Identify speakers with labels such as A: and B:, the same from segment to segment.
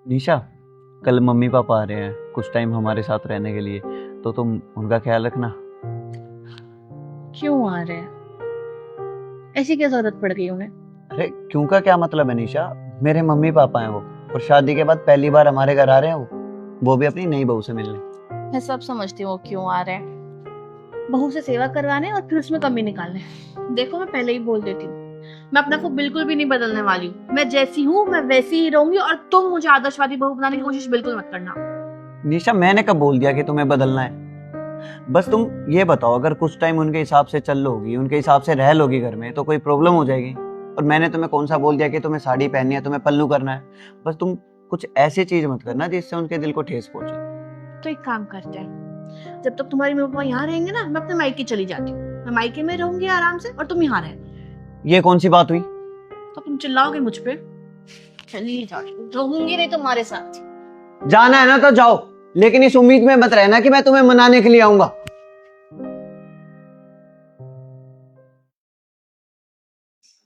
A: निशा, कल mummy papa आ रहे हैं कुछ टाइम हमारे साथ रहने के लिए, तो तुम उनका ख्याल रखना।
B: क्यों आ रहे हैं? ऐसी क्या जरूरत पड़ गई उन्हें?
A: अरे क्यों का क्या मतलब है निशा? मेरे मम्मी पापा हैं वो, और शादी के बाद पहली बार हमारे घर आ रहे हैं वो भी अपनी नई बहू से मिलने।
B: मैं सब समझती हूँ वो क्यों आ रहे हैं। बहू से सेवा करवाने और फिर उसमें कमी निकालने। देखो, मैं पहले ही बोल देती हूँ, मैं अपने आप को बिल्कुल भी नहीं बदलने वाली हूँ। मैं जैसी हूँ मैं वैसी ही रहूंगी, और तुम मुझे आदर्शवादी बहू बनाने की कोशिश बिल्कुल मत करना।
A: निशा, मैंने कब बोल दिया कि तुम्हें बदलना है? बस तुम ये बताओ, अगर कुछ टाइम उनके हिसाब से चल लोगी, उनके हिसाब से रह लोगी घर में, तो कोई प्रॉब्लम हो जाएगी? और मैंने तुम्हें कौन सा बोल दिया कि तुम्हें साड़ी पहननी है, तुम्हें पल्लू करना है? बस तुम कुछ ऐसी चीज मत करना जिससे उनके दिल को ठेस पहुंचे।
B: तो एक काम करते हैं, जब तक तुम्हारी मम्मी पापा यहाँ रहेंगे ना, मैं अपने मायके चली जाती हूँ। मैं मायके में रहूंगी आराम से, और तुम यहाँ रहना।
A: ये कौन सी बात हुई?
B: तो तुम चिल्लाओगे मुझ पे? चली जाओ, रहूंगी नहीं तुम्हारे साथ।
A: जाना है ना तो जाओ, लेकिन इस उम्मीद में मत रहना कि मैं तुम्हें मनाने के लिए आऊंगा।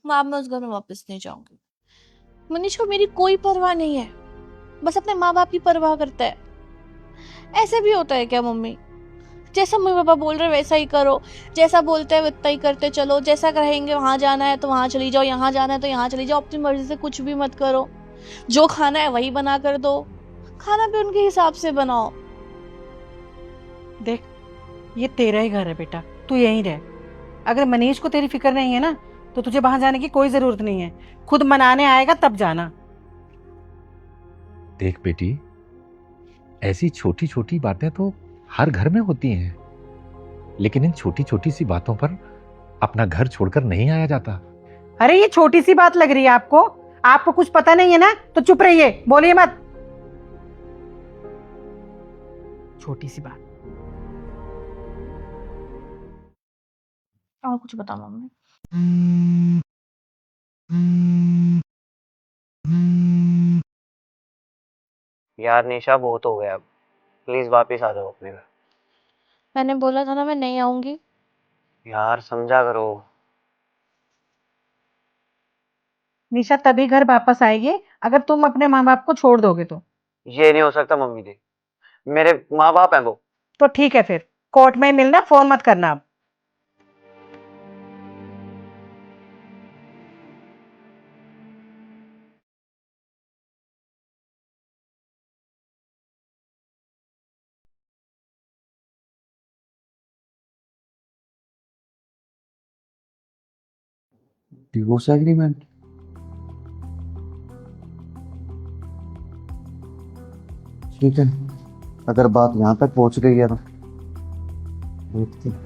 B: मैं उस घर में वापस नहीं जाऊंगी। मनीष को मेरी कोई परवाह नहीं है, बस अपने माँ बाप की परवाह करता है। ऐसे भी होता है क्या मम्मी? जैसा मम्मी पापा बोल रहे वैसा ही करो, जैसा बोलते हैं वैसा ही करते चलो, जैसा कहेंगे वहां जाना है तो वहां चली जाओ, यहाँ जाना है तो यहाँ चली जाओ, अपनी मर्जी से कुछ भी मत करो। जो खाना है वही बना कर दो, खाना भी उनके हिसाब से बनाओ।
C: देख, ये तेरा ही घर है बेटा, तू यहीं रह। अगर मनीष को तेरी फिक्र नहीं है ना, तो तुझे वहां जाने की कोई जरूरत नहीं है। खुद मनाने आएगा तब जाना।
D: देख बेटी, ऐसी छोटी छोटी बातें तो हर घर में होती हैं, लेकिन इन छोटी छोटी सी बातों पर अपना घर छोड़कर नहीं आया जाता।
C: अरे ये छोटी सी बात लग रही है आपको? आपको कुछ पता नहीं है ना, तो चुप रहिए, बोलिए मत। छोटी सी बात।
B: और कुछ बताओ मम्मी।
A: यार निशा, बहुत हो गया अब, प्लीज वापस आ जाओ अपने घर।
B: मैंने बोला था ना मैं नहीं आऊंगी।
A: यार समझा करो।
C: निशा तभी घर वापस आएगी अगर तुम अपने माँ बाप को छोड़ दोगे तो।
A: ये नहीं हो सकता मम्मी जी, मेरे माँ बाप हैं वो।
C: तो ठीक है, फिर कोर्ट में ही मिलना, फोन मत करना अब।
A: Divorce agreement? ठीक है, अगर बात यहाँ तक पहुँच गई है तो देखते हैं।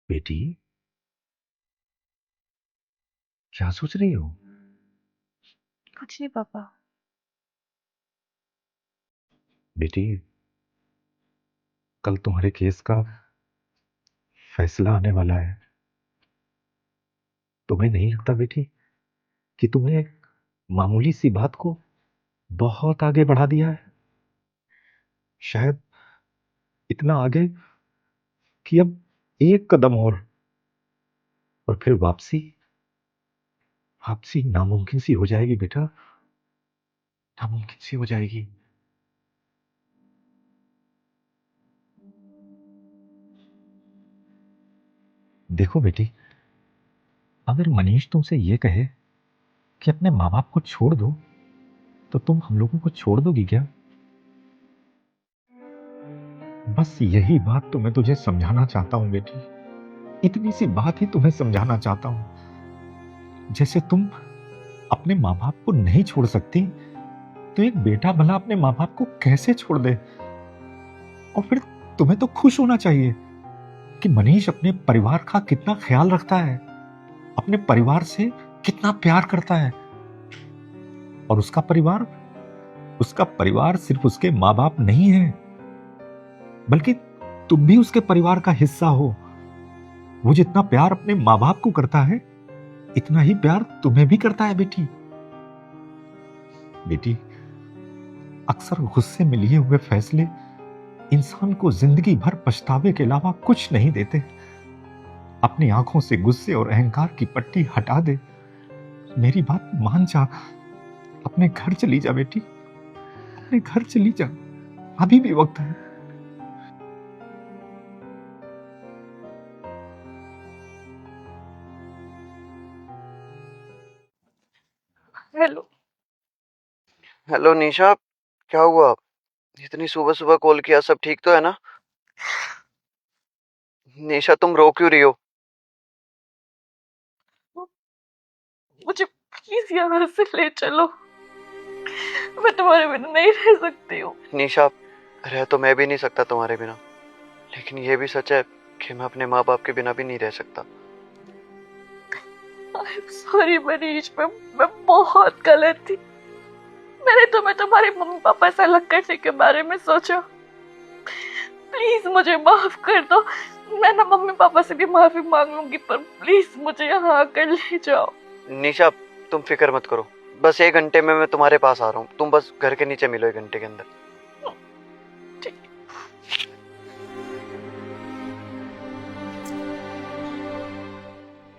D: बेटी, क्या सोच रही हो?
B: कुछ नहीं पापा।
D: बेटी, कल तुम्हारे केस का फैसला आने वाला है। तुम्हें नहीं लगता बेटी कि तुमने एक मामूली सी बात को बहुत आगे बढ़ा दिया है? शायद इतना आगे कि अब एक कदम और फिर वापसी वापसी नामुमकिन सी हो जाएगी बेटा, नामुमकिन सी हो जाएगी। देखो बेटी, अगर मनीष तुमसे ये कहे कि अपने माँ बाप को छोड़ दो, तो तुम हम लोगों को छोड़ दोगी क्या? बस यही बात तो मैं तुझे समझाना चाहता हूं बेटी, इतनी सी बात ही तुम्हें समझाना चाहता हूं। जैसे तुम अपने माँ बाप को नहीं छोड़ सकती, तो एक बेटा भला अपने माँ बाप को कैसे छोड़ दे? और फिर तुम्हें तो खुश होना चाहिए कि मनीष अपने परिवार का कितना ख्याल रखता है, अपने परिवार से कितना प्यार करता है। और उसका परिवार सिर्फ उसके माँ बाप नहीं है, बल्कि तुम भी उसके परिवार का हिस्सा हो। वो जितना प्यार अपने माँ बाप को करता है, इतना ही प्यार तुम्हें भी करता है बेटी। बेटी, अक्सर गुस्से में लिए हुए फैसले इंसान को जिंदगी भर पछतावे के अलावा कुछ नहीं देते। अपनी आंखों से गुस्से और अहंकार की पट्टी हटा दे। मेरी बात मान जा, अपने घर चली जा बेटी, अपने घर चली जा, अभी भी वक्त है।
B: हेलो।
A: हेलो निशा, क्या हुआ? इतनी सुबह सुबह कॉल किया, सब ठीक तो है ना? निशा, तुम रो क्यों रही हो?
B: मुझे प्लीज यहाँ से ले चलो, मैं तुम्हारे बिना नहीं रह सकती हूँ।
A: निशा, रह तो मैं भी नहीं सकता तुम्हारे बिना, लेकिन ये भी सच है कि मैं अपने माँ बाप के बिना भी नहीं रह सकता।
B: सॉरी मनीष, मैं बहुत गलत थी। मैंने तुम्हें तुम्हारे मम्मी पापा से अलग करने के बारे में सोचा। प्लीज मुझे माफ कर दो। मैं ना मम्मी पापा से भी माफी मांग लूंगी, पर प्लीज मुझे यहाँ आकर ले जाओ।
A: निशा, तुम फिक्र मत करो, बस 1 घंटे में मैं तुम्हारे पास आ रहा हूँ। तुम बस घर के नीचे मिलो 1 घंटे के अंदर।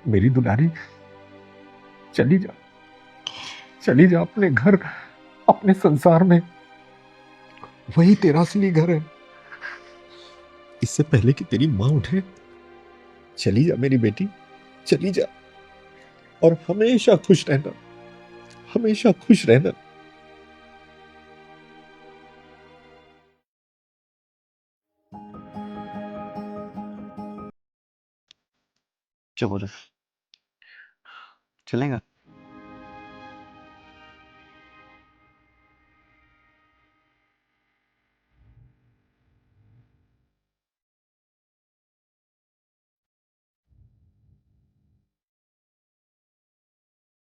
D: मेरी दुलारी, चली जा, चली जा अपने घर, अपने संसार में। वही तेरा असली घर है। इससे पहले कि तेरी मां उठे, चली जा मेरी बेटी, चली जा। और हमेशा खुश रहना, हमेशा खुश रहना।
A: चुप हो जा, चलेगा?